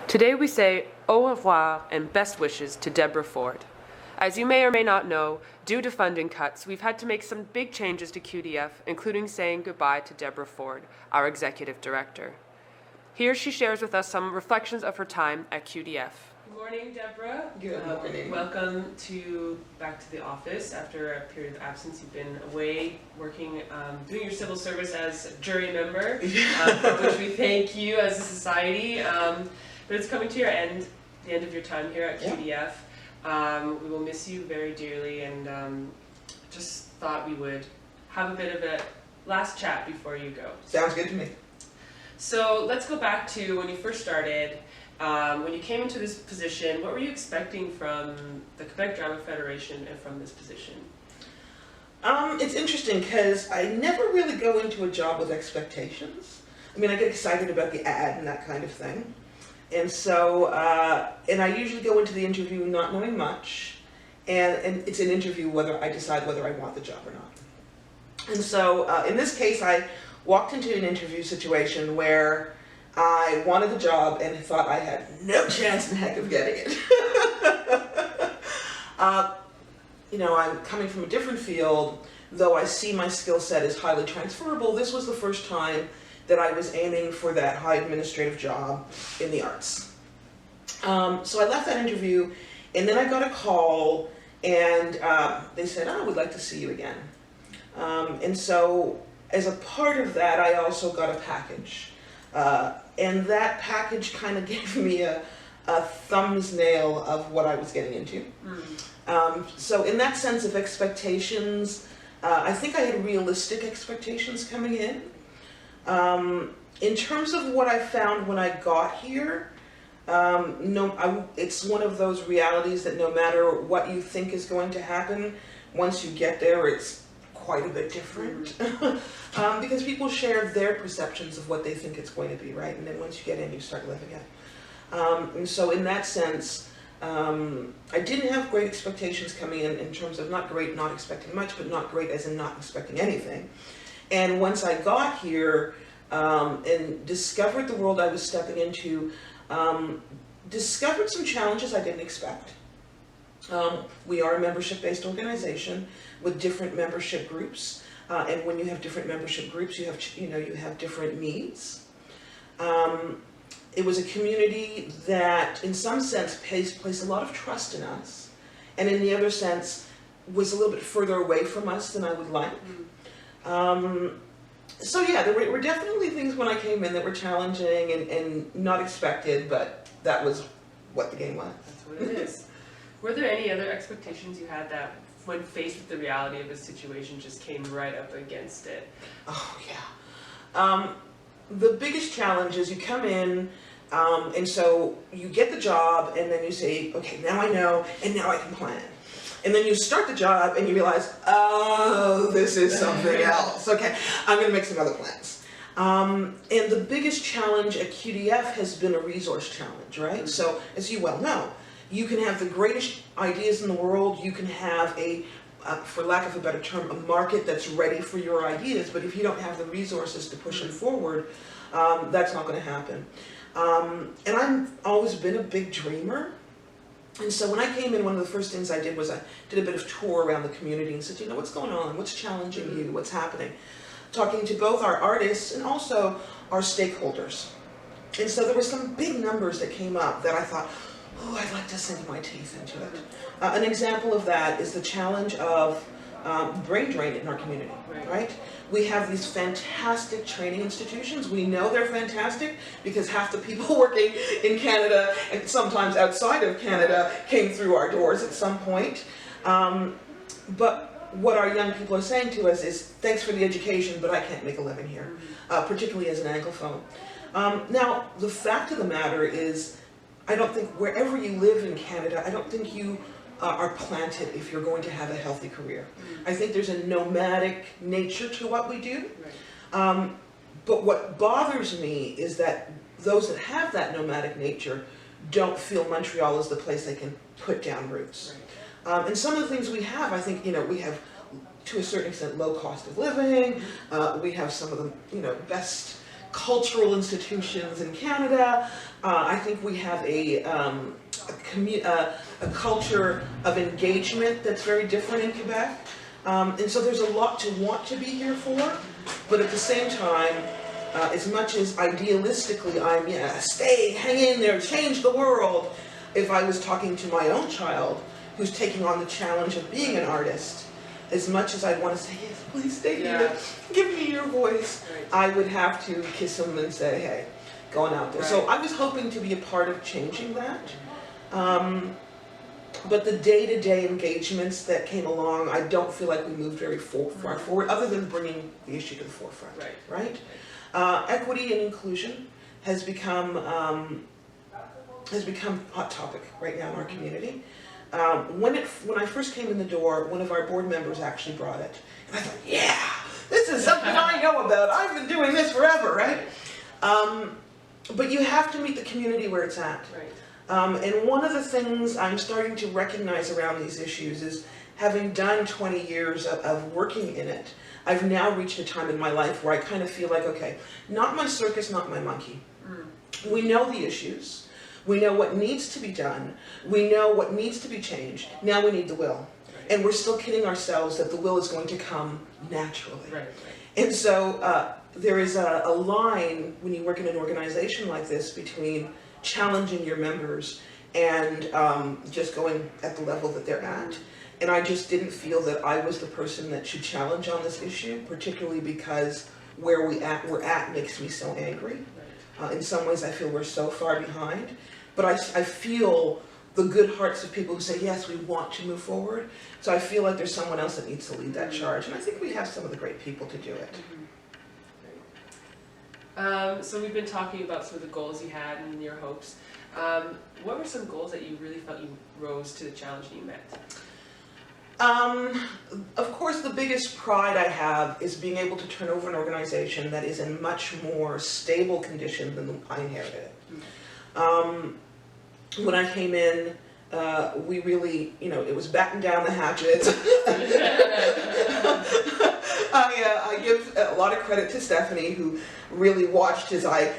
Today we say au revoir and best wishes to Deborah Forde. As you may or may not know, due to funding cuts, we've had to make some big changes to QDF, including saying goodbye to Deborah Forde, our executive director. Here she shares with us some reflections of her time at QDF. Good morning, Deborah. Good morning. Welcome back to the office after a period of absence. You've been away working, doing your civil service as a jury member, for which we thank you as a society. But it's coming to the end of your time here at QDF. We will miss you very dearly, and just thought we would have a bit of a last chat before you go. Sounds good to me. So let's go back to when you first started. When you came into this position, what were you expecting from the Quebec Drama Federation and from this position? It's interesting because I never really go into a job with expectations. I mean, I get excited about the ad and that kind of thing. And so, and I usually go into the interview not knowing much, and it's an interview whether I decide whether I want the job or not. And so, in this case, I walked into an interview situation where I wanted the job and thought I had no chance in heck of getting it. You know, I'm coming from a different field, though I see my skill set as highly transferable. This was the first time that I was aiming for that high administrative job in the arts. So I left that interview, and then I got a call, and they said, "Oh, we'd like to see you again." And so as a part of that, I also got a package. And that package kind of gave me a thumbnail of what I was getting into. So in that sense of expectations, I think I had realistic expectations coming in. In terms of what I found when I got here, it's one of those realities that no matter what you think is going to happen, once you get there, it's quite a bit different. Because people share their perceptions of what they think it's going to be, right? And then once you get in, you start living it. And so in that sense, I didn't have great expectations coming in terms of not great, not expecting much, but not great as in not expecting anything. And once I got here and discovered the world I was stepping into, discovered some challenges I didn't expect. We are a membership-based organization with different membership groups, and when you have different membership groups, you have different needs. It was a community that, in some sense, placed a lot of trust in us, and in the other sense, was a little bit further away from us than I would like. So yeah, there were definitely things when I came in that were challenging and not expected, but that was what the game was. That's what it is. Were there any other expectations you had that, when faced with the reality of a situation, just came right up against it? Oh yeah. The biggest challenge is you come in, and so you get the job, and then you say, okay, now I know, and now I can plan. And then you start the job and you realize, oh, this is something else. Okay, I'm going to make some other plans. And the biggest challenge at QDF has been a resource challenge, right? So, as you well know, you can have the greatest ideas in the world. You can have for lack of a better term, a market that's ready for your ideas. But if you don't have the resources to push them forward, that's not going to happen. And I've always been a big dreamer. And so when I came in, one of the first things I did was I did a bit of tour around the community and said, you know, what's going on? What's challenging you? What's happening? Talking to both our artists and also our stakeholders. And so there were some big numbers that came up that I thought, oh, I'd like to sink my teeth into it. An example of that is the challenge of brain drain in our community, right? We have these fantastic training institutions. We know they're fantastic because half the people working in Canada and sometimes outside of Canada came through our doors at some point. But what our young people are saying to us is, thanks for the education, but I can't make a living here, particularly as an Anglophone. Now, the fact of the matter is, I don't think wherever you live in Canada, I don't think you are planted if you're going to have a healthy career. I think there's a nomadic nature to what we do. But what bothers me is that those that have that nomadic nature don't feel Montreal is the place they can put down roots. And some of the things we have, I think, we have, to a certain extent, low cost of living. We have some of the, best cultural institutions in Canada. I think we have a culture of engagement that's very different in Quebec. And so there's a lot to want to be here for, but at the same time, as much as idealistically I'm, stay, hang in there, change the world, if I was talking to my own child who's taking on the challenge of being an artist, as much as I'd want to say, yes, please stay here, give me your voice, I would have to kiss him and say, hey, going out there. So I was hoping to be a part of changing that. But the day-to-day engagements that came along, I don't feel like we moved very far forward, other than bringing the issue to the forefront, right? Equity and inclusion has become a hot topic right now in our community. When I first came in the door, one of our board members actually brought it. And I thought, yeah, this is something I know about. I've been doing this forever, right? But you have to meet the community where it's at. And one of the things I'm starting to recognize around these issues is, having done 20 years of working in it, I've now reached a time in my life where I kind of feel like, okay, not my circus, not my monkey. We know the issues. We know what needs to be done. We know what needs to be changed. Now we need the will. And we're still kidding ourselves that the will is going to come naturally. And so there is a line when you work in an organization like this between challenging your members and just going at the level that they're at. And I just didn't feel that I was the person that should challenge on this issue, particularly because where we're at makes me so angry. In some ways I feel we're so far behind, but I feel the good hearts of people who say, yes, we want to move forward. So I feel like there's someone else that needs to lead that charge, and I think we have some of the great people to do it. So we've been talking about some of the goals you had and your hopes. What were some goals that you really felt you rose to the challenge and you met? Of course, the biggest pride I have is being able to turn over an organization that is in much more stable condition than I inherited it. When I came in, we really, it was batten down the hatches. I give a lot of credit to Stephanie, who really watched as I,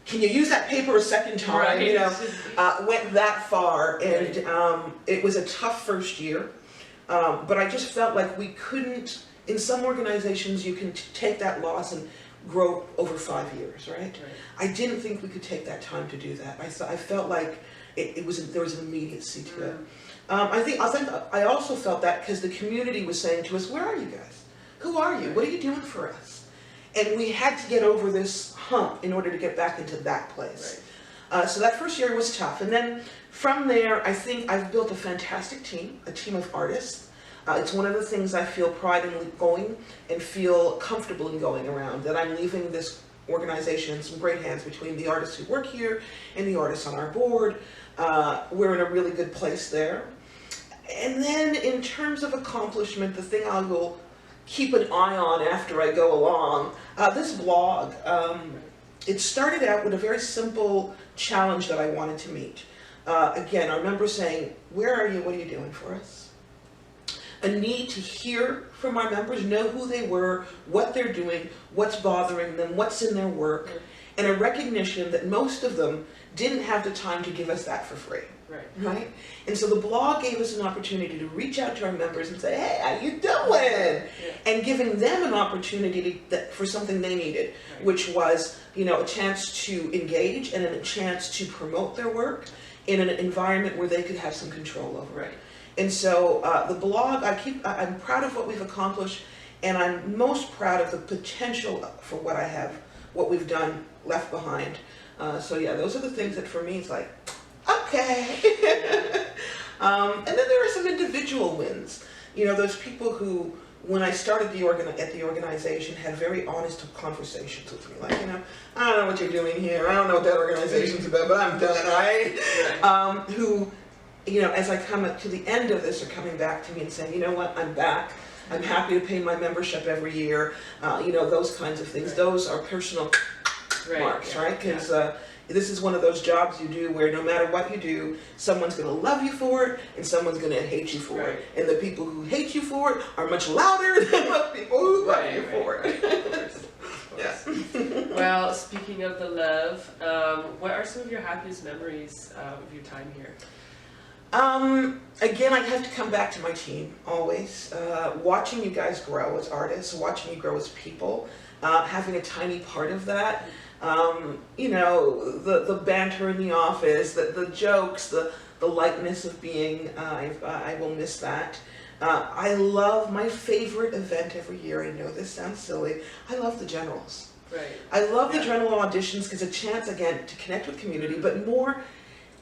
can you use that paper a second time? Went that far, and it was a tough first year. But I just felt like we couldn't. In some organizations, you can take that loss and grow over 5 years, right? I didn't think we could take that time to do that. I felt like there was an immediacy to it. I also felt that because the community was saying to us, "Where are you guys? Who are you? What are you doing for us?" And we had to get over this hump in order to get back into that place. So that first year was tough. And then from there, I think I've built a fantastic team, a team of artists. It's one of the things I feel pride in going and feel comfortable in going around, that I'm leaving this organization in some great hands between the artists who work here and the artists on our board. We're in a really good place there. And then in terms of accomplishment, the thing I will keep an eye on after I go along, this blog, it started out with a very simple challenge that I wanted to meet. Again, I remember saying, "Where are you? What are you doing for us?" A need to hear from our members, know who they were, what they're doing, what's bothering them, what's in their work, and a recognition that most of them didn't have the time to give us that for free. Right? And so the blog gave us an opportunity to reach out to our members and say, "Hey, how you doing?" And giving them an opportunity for something they needed, which was, a chance to engage and a chance to promote their work in an environment where they could have some control over it. And so the blog, I'm proud of what we've accomplished, and I'm most proud of the potential for what we've done left behind. So yeah, those are the things that for me it's like, okay. And then there are some individual wins. Those people who, when I started at the organization, had very honest conversations with me. Like, I don't know what you're doing here. I don't know what that organization's about, but I'm done, right? Who, as I come up to the end of this, are coming back to me and saying, "You know what, I'm back. I'm happy to pay my membership every year." Those kinds of things. Those are personal marks, right? Because this is one of those jobs you do where no matter what you do, someone's going to love you for it and someone's going to hate you for it. And the people who hate you for it are much louder than the people who love you for it. course. Yeah. Well, speaking of the love, what are some of your happiest memories of your time here? Again, I have to come back to my team, always. Watching you guys grow as artists, watching you grow as people, having a tiny part of that. You know, the banter in the office, the jokes, the lightness of being, I will miss that. I love my favorite event every year. I know this sounds silly. I love the generals. Right. I love the general auditions because a chance, again, to connect with community, but more,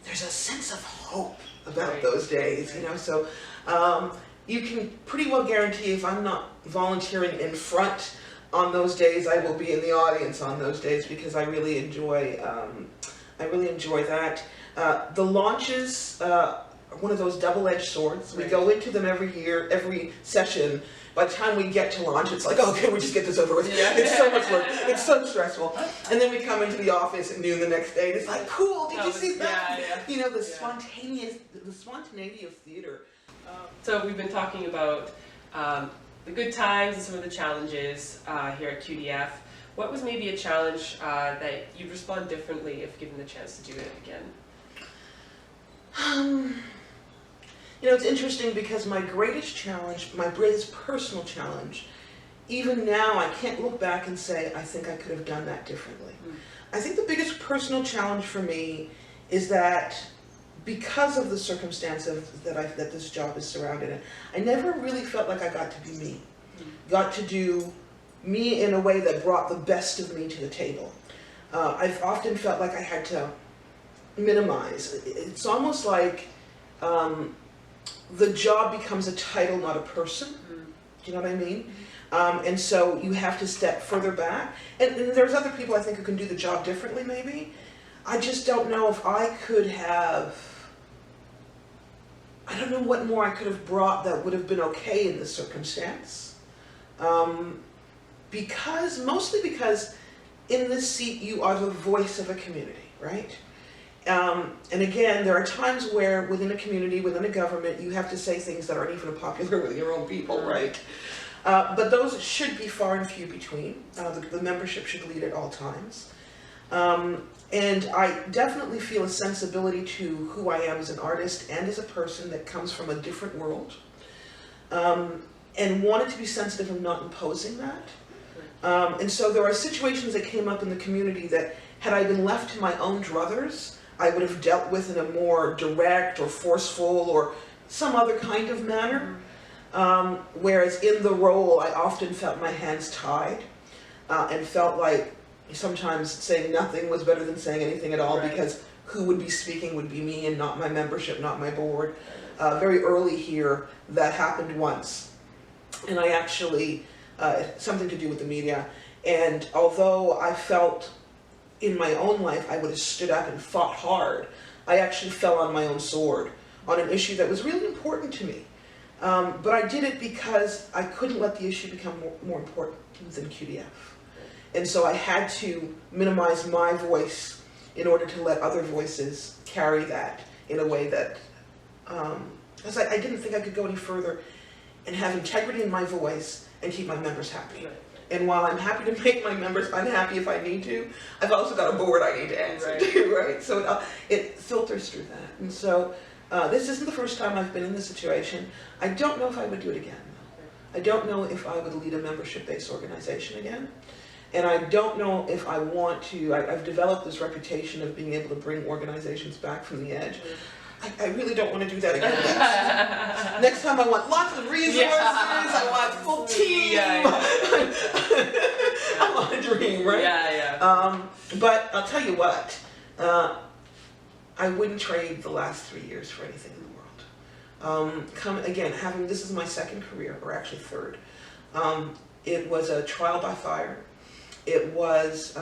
there's a sense of hope about those days, you know, so you can pretty well guarantee if I'm not volunteering in front on those days, I will be in the audience on those days because I really enjoy that. The launches are one of those double-edged swords. We go into them every year, every session. By the time we get to launch, it's like, okay, we just get this over with. Yeah. It's so much work. It's so stressful. And then we come into the office at noon the next day, and it's like, cool, did you see that? Yeah. You know, the spontaneity of theater. So we've been talking about the good times and some of the challenges here at QDF. What was maybe a challenge that you'd respond differently if given the chance to do it again? You know, it's interesting because my greatest challenge, my greatest personal challenge, even now I can't look back and say, I think I could have done that differently. I think the biggest personal challenge for me is that because of the circumstance that this job is surrounded in, I never really felt like I got to be me. Got to do me in a way that brought the best of me to the table. I've often felt like I had to minimize. It's almost like the job becomes a title, not a person. Do you know what I mean? And so you have to step further back. And there's other people I think who can do the job differently maybe. I just don't know if I could have, I don't know what more I could have brought that would have been okay in this circumstance. Mostly because in this seat you are the voice of a community, right? And again, there are times where within a community, within a government, you have to say things that aren't even popular with your own people, right? But those should be far and few between. The membership should lead at all times. And I definitely feel a sensibility to who I am as an artist and as a person that comes from a different world. And wanted to be sensitive of not imposing that. And so there are situations that came up in the community that had I been left to my own druthers, I would have dealt with in a more direct or forceful or some other kind of manner. Whereas in the role, I often felt my hands tied and felt like sometimes saying nothing was better than saying anything at all because who would be speaking would be me and not my membership, not my board. Very early here, that happened once. And I actually, something to do with the media. And although I felt in my own life I would have stood up and fought hard, I actually fell on my own sword on an issue that was really important to me. But I did it because I couldn't let the issue become more important than QDF. And so I had to minimize my voice in order to let other voices carry that in a way that, because I didn't think I could go any further and have integrity in my voice and keep my members happy. And while I'm happy to make my members unhappy if I need to, I've also got a board I need to answer to, right? So it filters through that. And so this isn't the first time I've been in this situation. I don't know if I would do it again. I don't know if I would lead a membership-based organization again. And I don't know if I want to. I've developed this reputation of being able to bring organizations back from the edge. I really don't want to do that again. Next time I want lots of resources, I want a full team. I want a dream, right? But I'll tell you what, I wouldn't trade the last 3 years for anything in the world. This is my second career, or actually third. It was a trial by fire. It was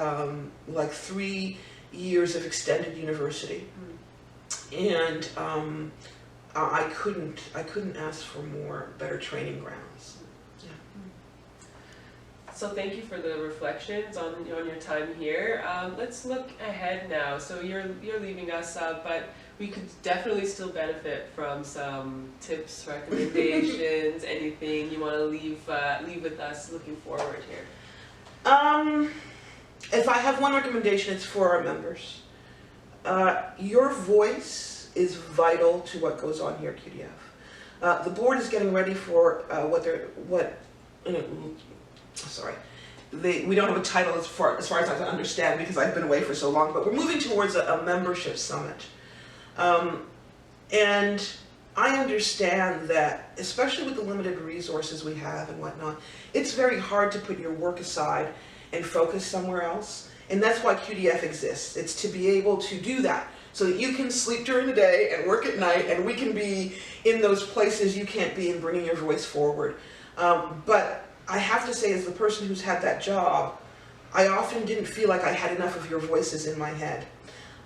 like 3 years of extended university. And I couldn't ask for better training grounds. Yeah. So thank you for the reflections on your time here. Let's look ahead now. So you're leaving us, but we could definitely still benefit from some tips, recommendations, anything you want to leave with us looking forward here. If I have one recommendation, it's for our members. Your voice is vital to what goes on here at QDF. The board is getting ready for we don't have a title as far as I can understand because I've been away for so long, but we're moving towards a membership summit. And I understand that, especially with the limited resources we have and whatnot, it's very hard to put your work aside and focus somewhere else. And that's why QDF exists. It's to be able to do that so that you can sleep during the day and work at night, and we can be in those places you can't be and bringing your voice forward. But I have to say, as the person who's had that job, I often didn't feel like I had enough of your voices in my head.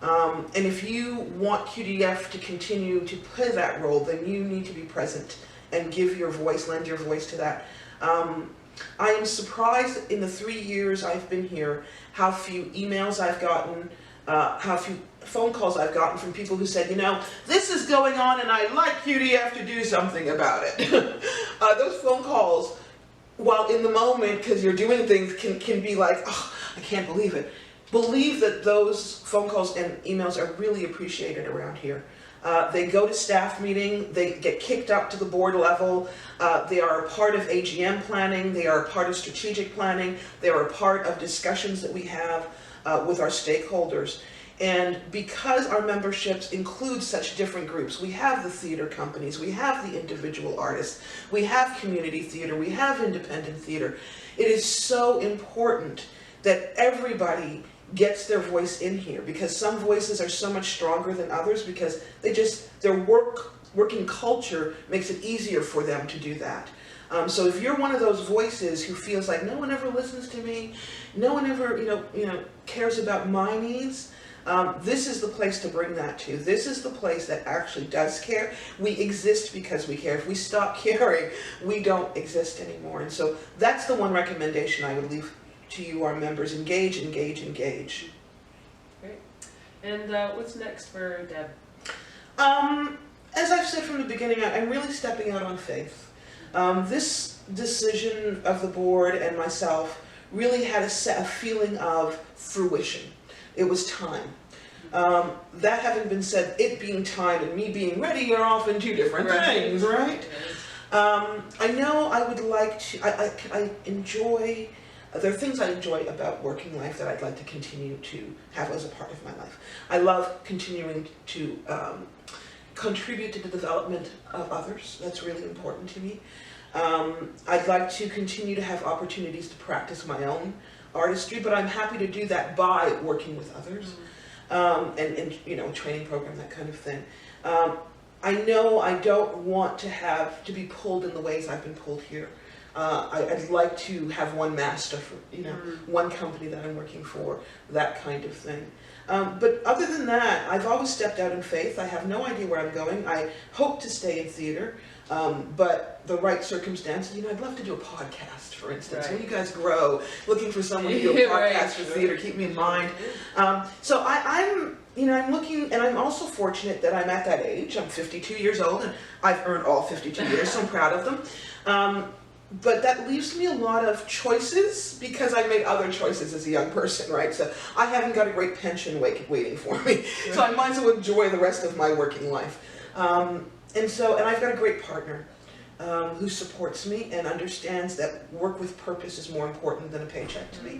And if you want QDF to continue to play that role, then you need to be present and give your voice, lend your voice to that. I am surprised in the 3 years I've been here how few emails I've gotten, how few phone calls I've gotten from people who said, you know, this is going on and I'd like QDF to do something about it. Those phone calls, while in the moment, because you're doing things, can be like, oh, I can't believe it. Believe that those phone calls and emails are really appreciated around here. They go to staff meeting, they get kicked up to the board level, they are a part of AGM planning, they are a part of strategic planning, they are a part of discussions that we have with our stakeholders. And because our memberships include such different groups, we have the theater companies, we have the individual artists, we have community theater, we have independent theater. It is so important that everybody gets their voice in here, because some voices are so much stronger than others because their working culture makes it easier for them to do that. So if you're one of those voices who feels like no one ever listens to me, no one ever cares about my needs, this is the place to bring that to. This is the place that actually does care. We exist because we care. If we stop caring, we don't exist anymore. And so that's the one recommendation I would leave to you, our members. Engage, engage, engage. Great. And what's next for Deb? As I've said from the beginning, I'm really stepping out on faith. This decision of the board and myself really had a feeling of fruition. It was time. That having been said, it being time and me being ready are often two different things, right? I know I would like to, I enjoy, there are things I enjoy about working life that I'd like to continue to have as a part of my life. I love continuing to contribute to the development of others. That's really important to me. I'd like to continue to have opportunities to practice my own artistry, but I'm happy to do that by working with others, and training program, that kind of thing. I know I don't want to have to be pulled in the ways I've been pulled here. I'd like to have one master for, one company that I'm working for, that kind of thing. But other than that, I've always stepped out in faith. I have no idea where I'm going. I hope to stay in theater, but the right circumstances, I'd love to do a podcast, for instance. When you guys grow, looking for someone to do a podcast for theater, keep me in mind. So I'm looking, and I'm also fortunate that I'm at that age. I'm 52 years old, and I've earned all 52 years, so I'm proud of them. But that leaves me a lot of choices because I made other choices as a young person, right? So I haven't got a great pension waiting for me. So I might as well enjoy the rest of my working life. And I've got a great partner who supports me and understands that work with purpose is more important than a paycheck to me.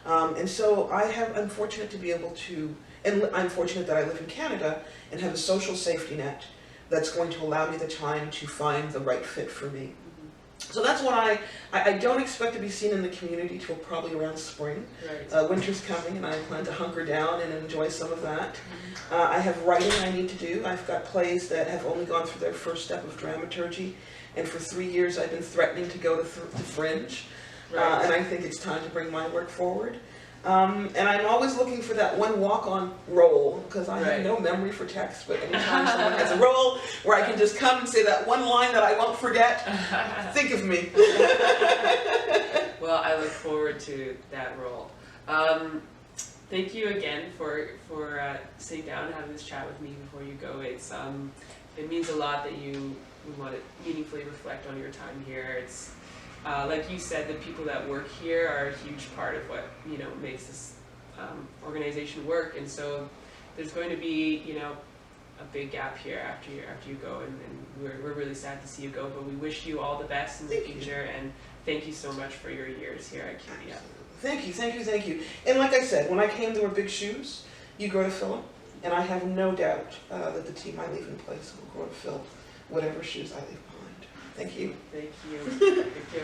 And so I'm fortunate to be able to, and I'm fortunate that I live in Canada and have a social safety net that's going to allow me the time to find the right fit for me. So that's what I don't expect to be seen in the community till probably around spring. Winter's coming and I plan to hunker down and enjoy some of that. I have writing I need to do. I've got plays that have only gone through their first step of dramaturgy, and for 3 years I've been threatening to go to Fringe, and I think it's time to bring my work forward. And I'm always looking for that one walk-on role, because I have no memory for text, but anytime someone has a role where I can just come and say that one line that I won't forget, think of me. Well, I look forward to that role. Thank you again for sitting down and having this chat with me before you go. It means a lot that you want to meaningfully reflect on your time here. like you said, the people that work here are a huge part of what, you know, makes this organization work. And so there's going to be, you know, a big gap here after you go, and we're really sad to see you go, but we wish you all the best in the future, and thank you so much for your years here at QDF. Thank you, thank you, thank you. And like I said, when I came, there were big shoes. You grow to fill them, and I have no doubt that the team I leave in place will grow to fill whatever shoes I leave behind. Thank you. Thank you. Thank you.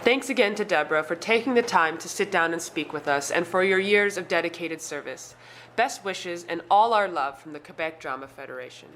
Thanks again to Deborah for taking the time to sit down and speak with us, and for your years of dedicated service. Best wishes and all our love from the Quebec Drama Federation.